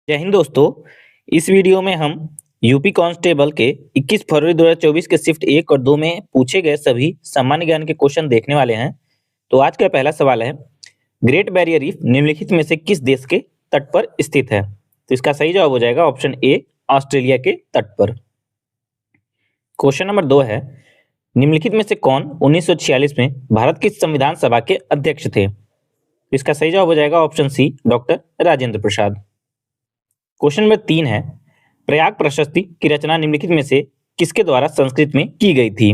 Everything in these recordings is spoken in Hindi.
जय हिंद दोस्तों। इस वीडियो में हम यूपी कांस्टेबल के 21 फरवरी 2024 के शिफ्ट 1 और 2 में पूछे गए सभी सामान्य ज्ञान के क्वेश्चन देखने वाले हैं। तो आज का पहला सवाल है, ग्रेट बैरियर रीफ निम्नलिखित में से किस देश के तट पर स्थित है? तो इसका सही जवाब हो जाएगा ऑप्शन ए, ऑस्ट्रेलिया के तट पर। क्वेश्चन नंबर 2 है, निम्नलिखित में से कौन 1946 में भारत की संविधान सभा के अध्यक्ष थे? इसका सही जवाब हो जाएगा option C, doctor Rajendra Prasad. Question number 3 है, प्रयाग प्रशस्ति की रचना निम्नलिखित में से किसके द्वारा संस्कृत में की गई थी?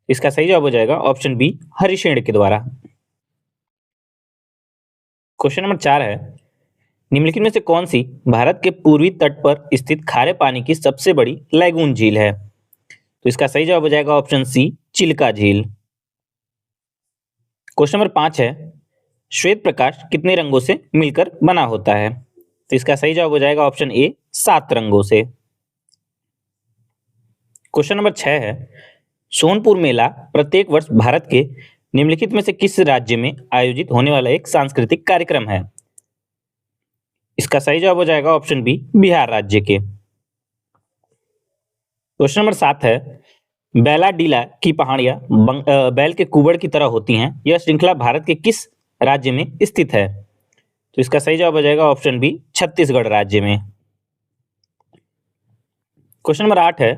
इसका सही जवाब हो जाएगा ऑप्शन बी, हरिशेन के द्वारा। क्वेश्चन नंबर 4 है, निम्नलिखित में से कौन सी भारत के पूर्वी तट पर स्थित खारे पानी की सबसे बड़ी लैगून झील है? तो इसका सही जवाब हो जाएगा ऑप्शन सी, चिल्का झील। क्वेश्चन नंबर 5 है, श्वेत प्रकाश कितने रंगों से मिलकर बना होता है? तो इसका सही जवाब हो जाएगा ऑप्शन ए, 7 रंगों से। क्वेश्चन नंबर 6 है, सोनपुर मेला प्रत्येक वर्ष भारत के निम्नलिखित में से किस राज्य में आयोजित होने वाला एक सांस्कृतिक कार्यक्रम है? इसका सही जवाब हो जाएगा ऑप्शन बी, बिहार राज्य के। क्वेश्चन नंबर 7 है, बैलाडीला की पहाड़ियां बैल के कुबड़ की तरह होती हैं, यह श्रृंखला भारत के किस राज्य में स्थित है? तो इसका सही जवाब हो जाएगा ऑप्शन बी, छत्तीसगढ़ राज्य में। क्वेश्चन नंबर 8 है,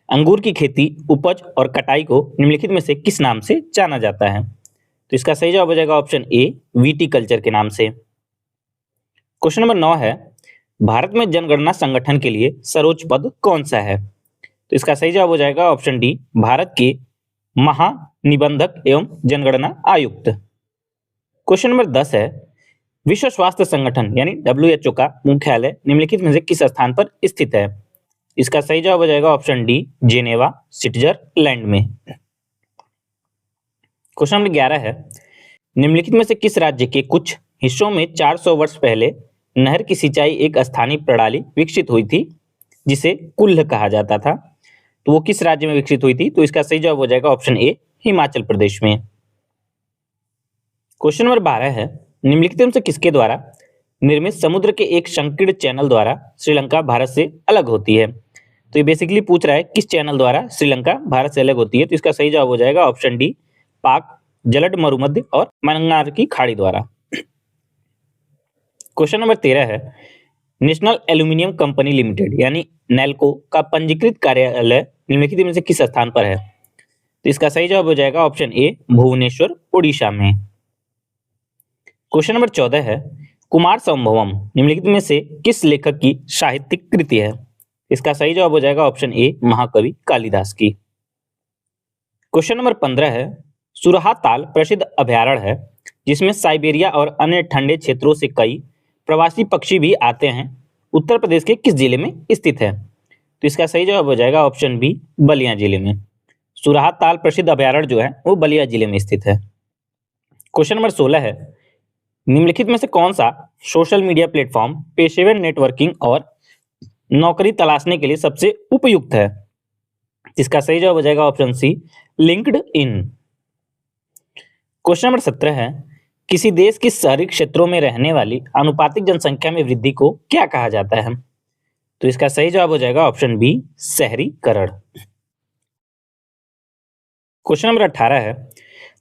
अंगूर की खेती, उपज और कटाई को निम्नलिखित में से किस नाम से जाना जाता है? तो इसका सही जवाब हो जाएगा ऑप्शन ए, विटीकल्चर के नाम से। क्वेश्चन नंबर 9 है, भारत में जनगणना संगठन के लिए सर्वोच्च पद कौन सा है? तो इसका सही जवाब हो जाएगा ऑप्शन डी, भारत के महानिबंधक एवं जनगणना आयुक्त। क्वेश्चन नंबर 10 है, विश्व स्वास्थ्य संगठन यानी WHO का मुख्यालय निम्नलिखित में से किस स्थान पर स्थित है? इसका सही जवाब हो जाएगा ऑप्शन डी, जेनेवा, स्विट्जरलैंड में। क्वेश्चन नंबर 11 है, निम्नलिखित में से किस राज्य के कुछ हिस्सों में 400 वर्ष पहले नहर की सिंचाई एक स्थानीय प्रणाली विकसित हुई थी जिसे कुल्ल कहा जाता था? तो वो किस राज्य में विकसित हुई थी? तो इसका सही जवाब हो जाएगा ऑप्शन ए, हिमाचल प्रदेश में। क्वेश्चन नंबर 12 है, निम्नलिखित में से किसके द्वारा निर्मित समुद्र के एक संकीर्ण चैनल द्वारा श्रीलंका भारत से अलग होती है? तो ये बेसिकली पूछ रहा है किस चैनल द्वारा श्रीलंका भारत से अलग होती है। तो इसका सही जवाब हो जाएगा ऑप्शन डी, पाक, जलड मरुमध्य और मन्नार की खाड़ी द्वारा। क्वेश्चन नंबर 13 है, नेशनल एल्यूमिनियम कंपनी लिमिटेड यानी नेल्को का पंजीकृत कार्यालय निम्नलिखित में से किस स्थान पर है? तो इसका सही जवाब हो जाएगा ऑप्शन ए, भुवनेश्वर, उड़ीसा में। क्वेश्चन नंबर 14 है, कुमार संभवम निम्नलिखित में से किस लेखक की साहित्यिक कृति है? इसका सही जवाब हो जाएगा ऑप्शन ए, महाकवि कालिदास की। क्वेश्चन नंबर 15 है, सुरहा ताल प्रसिद्ध अभयारण्य है जिसमें साइबेरिया और अन्य ठंडे क्षेत्रों से कई प्रवासी पक्षी भी आते हैं, उत्तर प्रदेश के किस जिले में स्थित है? तो इसका सही जवाब हो जाएगा ऑप्शन बी, बलिया जिले में। सुरहा ताल प्रसिद्ध अभयारण्य जो है वो बलिया जिले में स्थित है। क्वेश्चन नंबर 16 है, निम्नलिखित में से कौन सा सोशल मीडिया प्लेटफॉर्म पेशेवर नेटवर्किंग और नौकरी तलाशने के लिए सबसे उपयुक्त है? इसका सही जवाब हो जाएगा option C, LinkedIn. Question number 17 है, किसी देश की शहरी क्षेत्रों में रहने वाली आनुपातिक जनसंख्या में वृद्धि को क्या कहा जाता है? तो इसका सही जवाब हो जाएगा ऑप्शन बी, शहरीकरण। क्वेश्चन नंबर 18 है,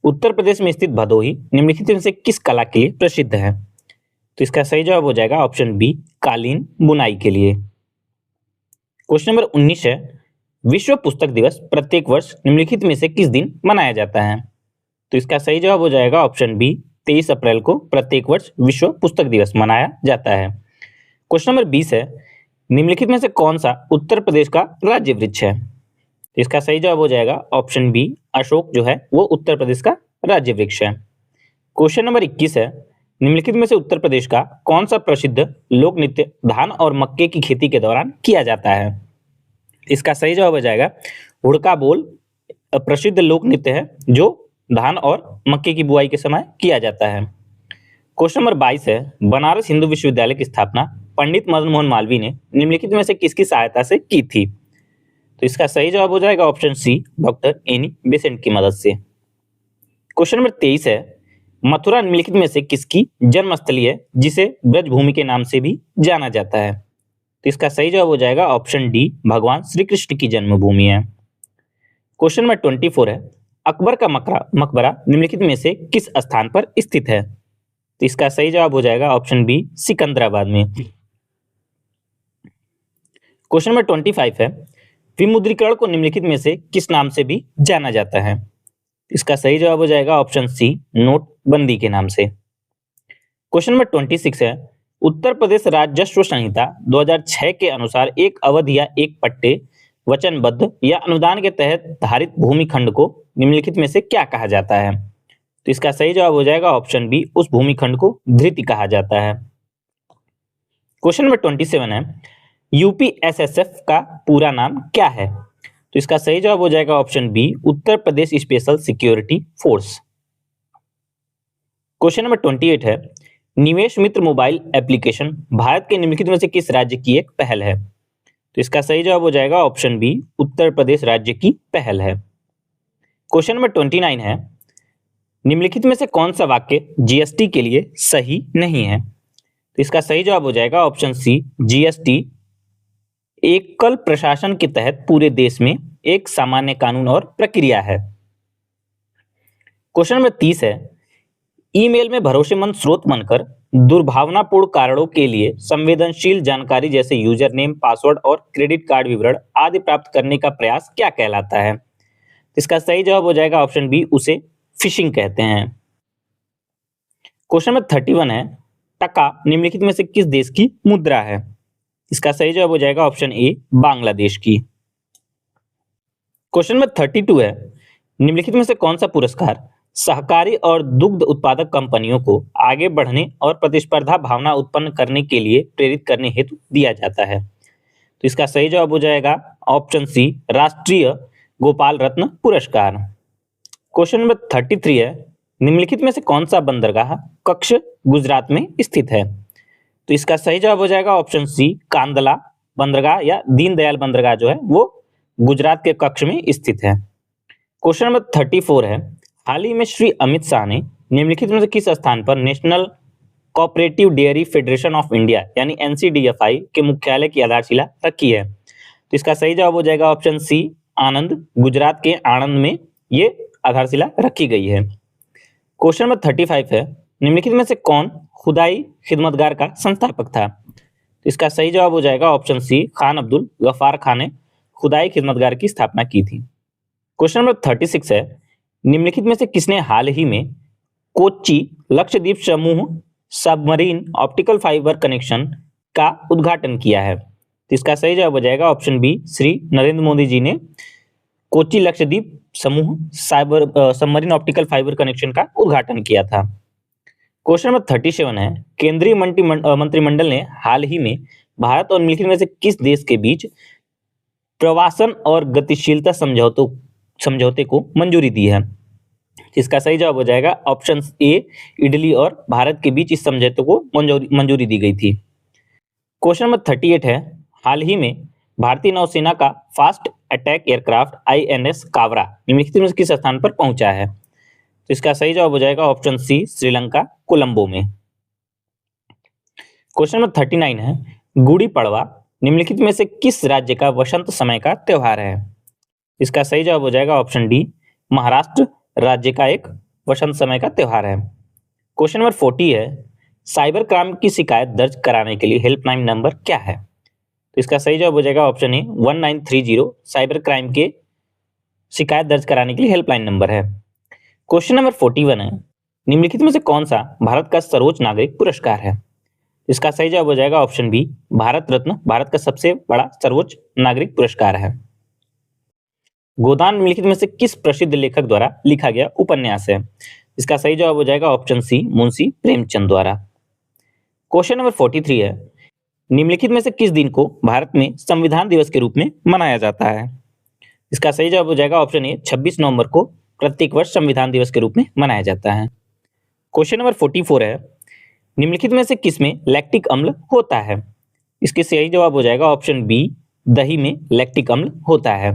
उत्तर प्रदेश में स्थित भदोही निम्नलिखित में से किस कला के लिए प्रसिद्ध है? तो इसका सही जवाब हो जाएगा ऑप्शन बी, कालीन बुनाई के लिए। क्वेश्चन नंबर 19 है, विश्व पुस्तक दिवस प्रत्येक वर्ष निम्नलिखित में से किस दिन मनाया जाता है? तो इसका सही जवाब हो जाएगा ऑप्शन बी, 23 अप्रैल को प्रत्येक वर्ष विश्व पुस्तक दिवस मनाया जाता है। क्वेश्चन नंबर 20 है, निम्नलिखित में से कौन सा उत्तर प्रदेश का राज्य वृक्ष है? इसका सही जवाब हो जाएगा ऑप्शन बी, अशोक जो है वो उत्तर प्रदेश का राज्य वृक्ष है। क्वेश्चन नंबर 21 है, निम्नलिखित में से उत्तर प्रदेश का कौन सा प्रसिद्ध लोक नृत्य धान और मक्के की खेती के दौरान किया जाता है? इसका सही जवाब हो जाएगा हुड़का बोल, प्रसिद्ध लोक नृत्य है जो धान और मक्के की बुआई के समय किया जाता है। क्वेश्चन नंबर 22 है, बनारस हिंदू विश्वविद्यालय की स्थापना पंडित मदन मोहन मालवीय ने निम्नलिखित में से किसकी सहायता से की थी? तो इसका सही जवाब हो जाएगा option C, doctor Annie Besant की मदद से। क्वेश्चन नंबर 23 है, मथुरा निम्नलिखित में से किसकी जन्मस्थली है जिसे ब्रजभूमि के नाम से भी जाना जाता है? तो इसका सही जवाब हो जाएगा ऑप्शन डी, भगवान श्री कृष्ण की जन्मभूमि है। क्वेश्चन नंबर 24 है, अकबर का मकबरा निम्नलिखित में से किस स्थान पर स्थित है? तो इसका सही जवाब हो जाएगा ऑप्शन बी, सिकंदराबाद में। क्वेश्चन नंबर 25 है, विमुद्रीकरण को निम्नलिखित में से किस नाम से भी जाना जाता है? इसका सही जवाब हो जाएगा ऑप्शन सी, नोटबंदी के नाम से। क्वेश्चन नंबर 26 है, उत्तर प्रदेश राजस्व संहिता 2006 के अनुसार एक अवधि या एक पट्टे, वचनबद्ध या अनुदान के तहत धारित भूमिखंड को निम्नलिखित में से क्या कहा जाता है? तो इसका सही जवाब हो जाएगा ऑप्शन बी, उस भूमिखंड को धृति कहा जाता है। क्वेश्चन नंबर 27 है, यूपीएसएसएफ का पूरा नाम क्या है? तो इसका सही जवाब हो जाएगा option B, Uttar Pradesh special security force. Question number 28 है, निवेश मित्र मोबाइल एप्लीकेशन भारत के निम्नलिखित में से किस राज्य की एक पहल है? तो इसका सही जवाब हो जाएगा ऑप्शन बी, उत्तर प्रदेश राज्य की पहल है। क्वेश्चन नंबर 29 है, निम्नलिखित में से कौन सा वाक्य जीएसटी के लिए सही नहीं है? तो इसका सही जवाब हो जाएगा ऑप्शन सी, जीएसटी एकल प्रशासन के तहत पूरे देश में एक सामान्य कानून और प्रक्रिया है। क्वेश्चन नंबर 30 है, ईमेल में भरोसेमंद स्रोत बनकर दुर्भावनापूर्ण कारणों के लिए संवेदनशील जानकारी जैसे यूजर नेम, पासवर्ड और क्रेडिट कार्ड विवरण आदि प्राप्त करने का प्रयास क्या कहलाता है? इसका सही जवाब हो जाएगा ऑप्शन बी, उसे फिशिंग कहते हैं। क्वेश्चन नंबर 31 है, टका निम्नलिखित में से किस देश की मुद्रा है? इसका सही जवाब हो जाएगा ऑप्शन ए, बांग्लादेश की। क्वेश्चन नंबर 32 है, निम्नलिखित में से कौन सा पुरस्कार सहकारी और दुग्ध उत्पादक कंपनियों को आगे बढ़ने और प्रतिस्पर्धा भावना उत्पन्न करने के लिए प्रेरित करने हेतु दिया जाता है? तो इसका सही जवाब हो जाएगा ऑप्शन सी, राष्ट्रीय गोपाल रत्न पुरस्कार। क्वेश्चन नंबर 33 है, निम्नलिखित में से कौन सा बंदरगाह कच्छ गुजरात में स्थित है? तो इसका सही जवाब हो जाएगा ऑप्शन सी, कांदला बंदरगाह या दीनदयाल बंदरगाह जो है वो गुजरात के कच्छ में स्थित है। क्वेश्चन नंबर 34 है, हाल ही में श्री अमित शाह ने निम्नलिखित में से किस स्थान पर national cooperative dairy federation of India यानी एनसीडीएफआई के मुख्यालय की आधारशिला रखी है? तो इसका सही जवाब हो जाएगा ऑप्शन सी, आनंद, गुजरात के आणंद में ये आधारशिला रखी गई है। क्वेश्चन नंबर 35 है, निम्नलिखित में से कौन खुदाई खिदमतगार का संस्थापक था? तो इसका सही जवाब हो जाएगा ऑप्शन सी, खान अब्दुल गफार खान ने खुदाई खिदमतगार की स्थापना की थी। क्वेश्चन नंबर 36 है, निम्नलिखित में से किसने हाल ही में कोच्चि लक्षद्वीप समूह सबमरीन ऑप्टिकल फाइबर कनेक्शन का उद्घाटन किया है? तो इसका सही जवाब हो जाएगा ऑप्शन बी, श्री नरेंद्र मोदी जी ने कोच्चि लक्षद्वीप समूह सबमरीन ऑप्टिकल फाइबर कनेक्शन का उद्घाटन किया था। क्वेश्चन नंबर 37 है, केंद्रीय मंत्रिमंडल ने हाल ही में भारत और निम्नलिखित में से किस देश के बीच प्रवासन और गतिशीलता समझौते को मंजूरी दी है? इसका सही जवाब हो जाएगा ऑप्शन ए, इटली और भारत के बीच इस समझौते को मंजूरी दी गई थी। क्वेश्चन नंबर 38 है, हाल ही में भारतीय नौसेना का फास्ट अटैक एयरक्राफ्ट आईएनएस कावरा निम्नलिखित में से किस स्थान पर पहुंचा है? तो इसका सही जवाब हो जाएगा ऑप्शन सी, श्रीलंका कोलंबो में। क्वेश्चन नंबर 39 है, गुड़ी पड़वा निम्नलिखित में से किस राज्य का वसंत समय का त्योहार है? इसका सही जवाब हो जाएगा ऑप्शन डी, महाराष्ट्र राज्य का एक वसंत समय का त्योहार है। क्वेश्चन नंबर 40 है, साइबर क्राइम की शिकायत दर्ज कराने के लिए हेल्पलाइन नंबर क्या है? तो इसका सही जवाब हो जाएगा ऑप्शन ए, 1930 साइबर क्राइम के शिकायत दर्ज कराने के लिए हेल्पलाइन नंबर है। क्वेश्चन नंबर 41 है, निम्नलिखित में से कौन सा भारत का सर्वोच्च नागरिक पुरस्कार है? इसका सही जवाब हो जाएगा ऑप्शन बी, भारत रत्न भारत का सबसे बड़ा सर्वोच्च नागरिक पुरस्कार है। गोदान निम्नलिखित में से किस प्रसिद्ध लेखक द्वारा लिखा गया उपन्यास है? इसका सही जवाब हो जाएगा ऑप्शन सी, मुंशी प्रेमचंद द्वारा। क्वेश्चन नंबर 43 है, निम्नलिखित में से किस दिन को भारत में संविधान दिवस के रूप में मनाया जाता है? इसका सही जवाब हो जाएगा ऑप्शन ए, 26 नवंबर को प्रत्येक वर्ष संविधान दिवस के रूप में मनाया जाता है। क्वेश्चन नंबर 44 है, निम्नलिखित में से किसमें लैक्टिक अम्ल होता है? इसके सही जवाब हो जाएगा ऑप्शन बी, दही में लैक्टिक अम्ल होता है।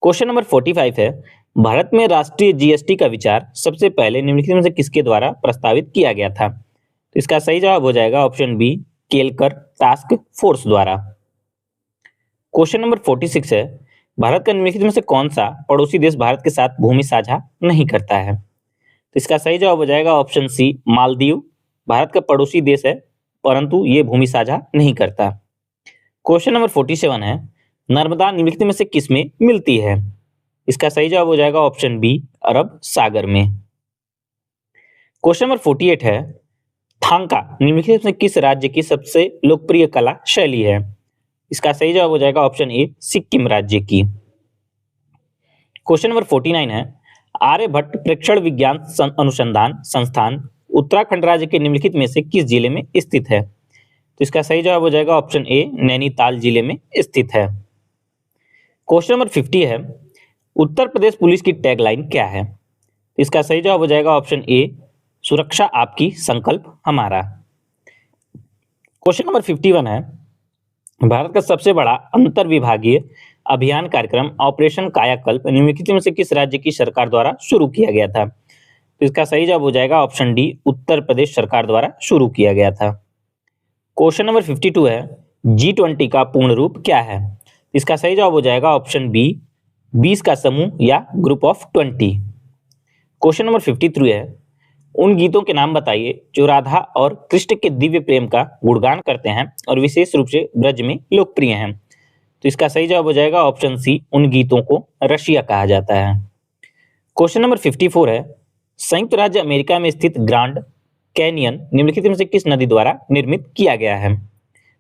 क्वेश्चन नंबर 45 है, भारत में राष्ट्रीय जीएसटी का विचार सबसे पहले निम्नलिखित में से किसके द्वारा प्रस्तावित किया गया था? तो इसका सही जवाब हो जाएगा option B, Kelkar task force द्वारा। क्वेश्चन नंबर 46 है, भारत का निम्नलिखित में से कौन सा पड़ोसी देश भारत के साथ भूमि साझा नहीं करता है? तो इसका सही जवाब हो जाएगा ऑप्शन सी, मालदीव। भारत का पड़ोसी देश है परंतु ये भूमि साझा नहीं करता। क्वेश्चन नंबर 47 है, नर्मदा निम्नलिखित में से किसमें मिलती है? इसका सही जवाब हो जाएगा ऑप्शन बी, अरब सागर में। क्वेश्चन नंबर 48 है, थांका निम्नलिखित में किस राज्य की सबसे लोकप्रिय कला शैली है? इसका सही जवाब हो जाएगा ऑप्शन ए, सिक्किम राज्य की। क्वेश्चन नंबर 49 है, आर्यभट्ट प्रेक्षण विज्ञान अनुसंधान संस्थान उत्तराखंड राज्य के निम्नलिखित में से किस जिले में स्थित है? तो इसका सही जवाब हो जाएगा ऑप्शन ए, नैनीताल जिले में स्थित है। क्वेश्चन नंबर 50 है, उत्तर प्रदेश पुलिस की टैगलाइन क्या है? इसका सही जवाब हो जाएगा ऑप्शन ए, सुरक्षा आपकी संकल्प हमारा। क्वेश्चन नंबर 51 है, भारत का सबसे बड़ा अंतर विभागीय अभियान कार्यक्रम ऑपरेशन कायाकल्प निम्नलिखित में से किस राज्य की सरकार द्वारा शुरू किया गया था? तो इसका सही जवाब हो जाएगा ऑप्शन डी, उत्तर प्रदेश सरकार द्वारा शुरू किया गया था। क्वेश्चन नंबर 52 है, G20 का पूर्ण रूप क्या है? इसका सही जवाब हो जाएगा ऑप्शन बी, 20 का समूह या ग्रुप ऑफ 20। क्वेश्चन नंबर 53 है, उन गीतों के नाम बताइए जो राधा और कृष्ण के दिव्य प्रेम का गुणगान करते हैं और विशेष रूप से ब्रज में लोकप्रिय हैं। तो इसका सही जवाब हो जाएगा ऑप्शन सी, उन गीतों को रशिया कहा जाता है। क्वेश्चन नंबर 54 है, संयुक्त राज्य अमेरिका में स्थित ग्रांड कैनियन निम्नलिखित में से किस नदी द्वारा निर्मित किया गया है?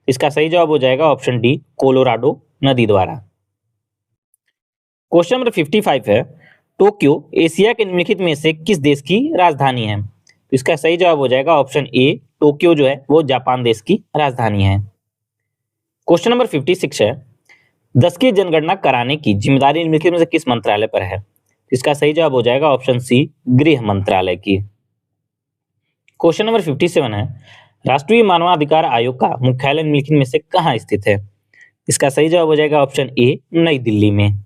इसका सही जवाब हो जाएगा ऑप्शन डी, कोलोराडो नदी द्वारा। क्वेश्चन नंबर 55 है, टोक्यो एशिया के निम्नलिखित में से किस देश की राजधानी है? तो इसका सही जवाब हो जाएगा ऑप्शन ए, टोक्यो जो है वो जापान देश की राजधानी है। क्वेश्चन नंबर 56 है, 10 की जनगणना कराने की जिम्मेदारी निम्नलिखित में से किस मंत्रालय पर है? इसका सही जवाब हो जाएगा ऑप्शन सी, गृह मंत्रालय की। क्वेश्चन नंबर 57 है, राष्ट्रीय मानवाधिकार आयोग का मुख्यालय निम्नलिखित में से कहाँ स्थित है? इसका सही जवाब हो जाएगा ऑप्शन ए, नई दिल्ली में।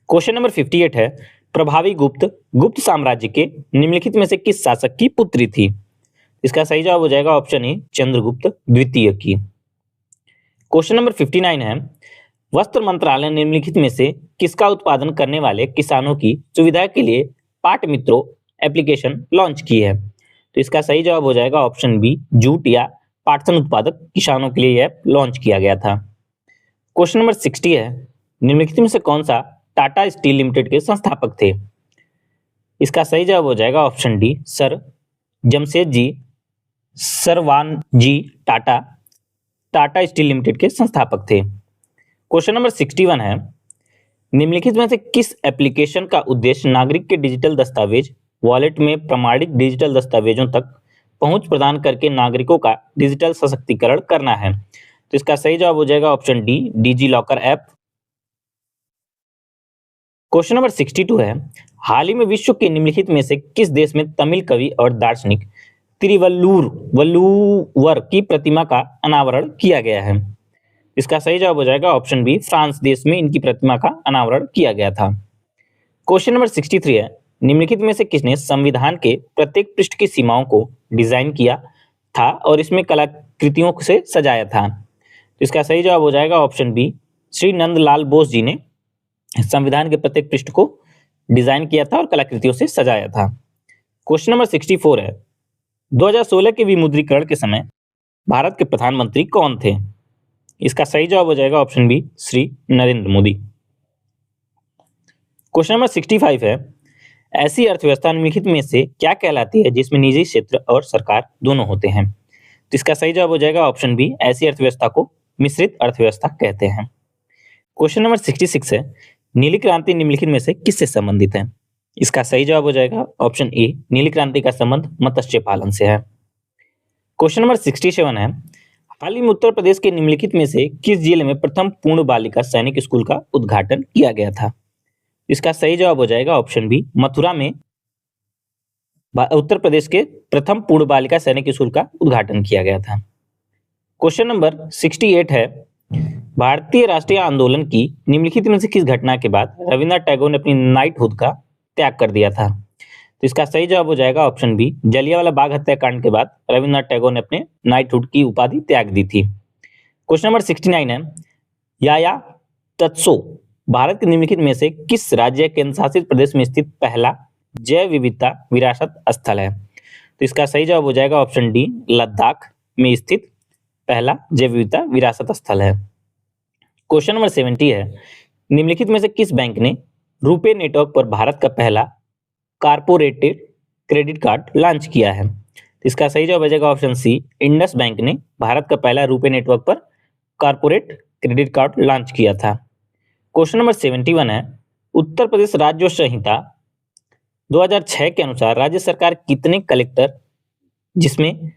क्वेश्चन नंबर 58 है, प्रभावी गुप्त साम्राज्य के निम्नलिखित में से किस शासक की पुत्री थी? इसका सही जवाब हो जाएगा ऑप्शन ए, चंद्रगुप्त द्वितीय की। क्वेश्चन नंबर 59 है, वस्त्र मंत्रालय निम्नलिखित में से किसका उत्पादन करने वाले किसानों की सुविधा के लिए पाट मित्रों एप्लीकेशन लॉन्च की है? तो इसका सही जवाब हो जाएगा ऑप्शन बी, जूट या पाटसन उत्पादक किसानों के लिए यह लॉन्च किया गया था। क्वेश्चन नंबर 60 है, निम्नलिखित में से कौन सा टाटा स्टील लिमिटेड के संस्थापक थे? इसका सही जवाब हो जाएगा option D, sir Jamshedji Sarwanji Tata Tata steel limited के संस्थापक थे। क्वेश्चन नंबर 61 है, निम्नलिखित में से किस एप्लीकेशन का उद्देश्य नागरिक के डिजिटल दस्तावेज वॉलेट में प्रमाणित डिजिटल दस्तावेजों तक पहुंच प्रदान करके नागरिकों का डिजिटल सशक्तिकरण करना है? तो इसका सही जवाब हो जाएगा option D, digi locker app. Question number 62 है, हाल ही में विश्व के निम्नलिखित में से किस देश में तमिल कवि और दार्शनिक तिरुवल्लुवर की प्रतिमा का अनावरण किया गया है? इसका सही जवाब हो जाएगा ऑप्शन बी, फ्रांस देश में इनकी प्रतिमा का अनावरण किया गया था। क्वेश्चन नंबर 63 है, निम्नलिखित में से किसने संविधान के प्रत्येक पृष्ठ की सीमाओं को डिजाइन किया था और इसमें कलाकृतियों से सजाया था? तो इसका सही जवाब हो जाएगा ऑप्शन बी, श्री नंदलाल बोस जी ने संविधान के प्रत्येक पृष्ठ को डिजाइन किया था और कलाकृतियों से सजाया था। क्वेश्चन नंबर 64 है, 2016 के विमुद्रीकरण के समय भारत के प्रधानमंत्री कौन थे? इसका सही जवाब हो जाएगा option B, Shri Narendra Modi. Question number 65 है, ऐसी अर्थव्यवस्था निम्नलिखित में से क्या कहलाती है जिसमें निजी क्षेत्र और सरकार दोनों होते हैं? तो इसका सही जवाब हो जाएगा ऑप्शन बी, ऐसी अर्थव्यवस्था को मिश्रित अर्थव्यवस्था कहते हैं। क्वेश्चन नंबर 66 है, नीली क्रांति निम्नलिखित में से किससे संबंधित है? इसका सही जवाब हो जाएगा ऑप्शन ए, नीली क्रांति का संबंध मत्स्य पालन से है। क्वेश्चन नंबर 67 है, हाल ही में उत्तर प्रदेश के निम्नलिखित में से किस जिले में प्रथम पूर्ण बालिका सैनिक स्कूल का उद्घाटन किया गया था? इसका सही जवाब हो जाएगा ऑप्शन बी, मथुरा में उत्तर प्रदेश के प्रथम पूर्ण बालिका सैनिक स्कूल का उद्घाटन किया गया था। क्वेश्चन नंबर 68 है, भारतीय राष्ट्रीय आंदोलन की निम्नलिखित में से किस घटना के बाद रविन्द्रनाथ टैगोर ने अपनी नाइटहुड का त्याग कर दिया था? तो इसका सही जवाब हो जाएगा ऑप्शन बी, जलियांवाला बाग हत्याकांड के बाद रविन्द्रनाथ टैगोर ने अपने नाइटहुड की उपाधि त्याग दी थी। क्वेश्चन नंबर 69 है, याया तत्सो भारत के निम्नलिखित में से किस राज्य केंद्र शासित प्रदेश में स्थित पहला जैव विविधता विरासत स्थल है? तो इसका सही जवाब हो जाएगा ऑप्शन डी, लद्दाख में स्थित पहला जैव विविधता विरासत स्थल है। क्वेश्चन नंबर 70 है, निम्नलिखित में से किस बैंक ने रुपे नेटवर्क पर भारत का पहला कारपोरेटेड क्रेडिट कार्ड लॉन्च किया है? तो इसका सही जवाब हो जाएगा ऑप्शन सी, इंडस बैंक ने भारत का पहला रुपे नेटवर्क पर कारपोरेट क्रेडिट कार्ड लॉन्च किया था। क्वेश्चन नंबर 71 है, उत्तर प्रदेश राज्य संहिता 2006 के अनुसार राज्य सरकार कितने कलेक्टर, जिसमें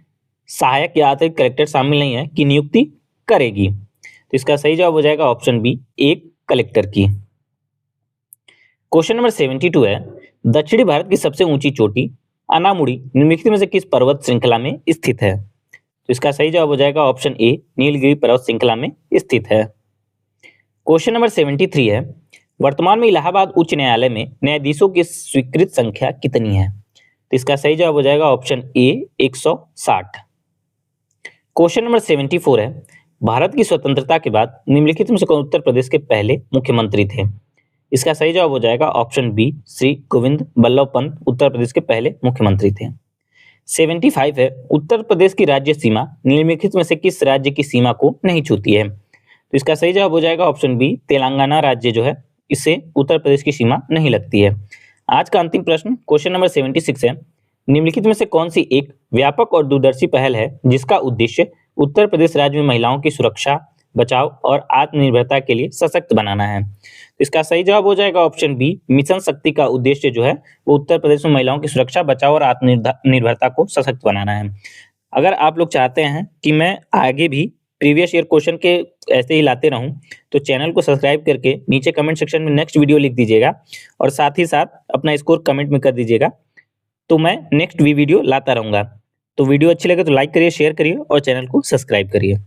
सहायक या अतिरिक्त कलेक्टर शामिल नहीं है, की नियुक्ति करेगी? तो इसका सही जवाब हो जाएगा ऑप्शन बी, एक कलेक्टर की। क्वेश्चन नंबर 72 है, दक्षिणी भारत की सबसे ऊंची चोटी अनामुड़ी निम्नलिखित में से किस पर्वत श्रृंखला में स्थित है? तो इसका सही जवाब हो जाएगा ऑप्शन ए, नीलगिरी पर्वत श्रृंखला में स्थित है। क्वेश्चन नंबर 73 है, वर्तमान में इलाहाबाद उच्च न्यायालय में न्यायाधीशों की स्वीकृत संख्या कितनी है? तो इसका सही जवाब हो जाएगा ऑप्शन ए, 160। क्वेश्चन नंबर 74 है, भारत की स्वतंत्रता के बाद निम्नलिखित में से कौन उत्तर प्रदेश के पहले मुख्यमंत्री थे? इसका सही जवाब हो जाएगा ऑप्शन बी, श्री गोविंद बल्लभ पंत उत्तर प्रदेश के पहले मुख्यमंत्री थे। 75 है, उत्तर प्रदेश की राज्य सीमा निम्नलिखित में से किस राज्य की सीमा को नहीं छूती है? तो इसका सही जवाब हो जाएगा ऑप्शन बी, तेलंगाना राज्य जो है इससे उत्तर प्रदेश की सीमा नहीं लगती है। आज का अंतिम प्रश्न क्वेश्चन नंबर 76 है, निम्नलिखित में से कौन सी एक व्यापक और दूरदर्शी पहल है जिसका उद्देश्य उत्तर प्रदेश राज्य में महिलाओं की सुरक्षा, बचाव और आत्मनिर्भरता के लिए सशक्त बनाना है? तो इसका सही जवाब हो जाएगा ऑप्शन बी, मिशन शक्ति का उद्देश्य जो है वो उत्तर प्रदेश में महिलाओं की सुरक्षा, बचाव और आत्मनिर्भरता को सशक्त बनाना है। अगर आप लोग चाहते हैं कि मैं आगे भी प्रीवियस ईयर क्वेश्चन के ऐसे ही लाते रहूं, तो चैनल को सब्सक्राइब करके नीचे कमेंट सेक्शन में नेक्स्ट वीडियो लिख दीजिएगा और साथ ही साथ अपना स्कोर कमेंट में कर दीजिएगा, तो मैं नेक्स्ट वीडियो लाता रहूंगा। तो वीडियो अच्छी लगे तो लाइक करिए, शेयर करिए और चैनल को सब्सक्राइब करिए।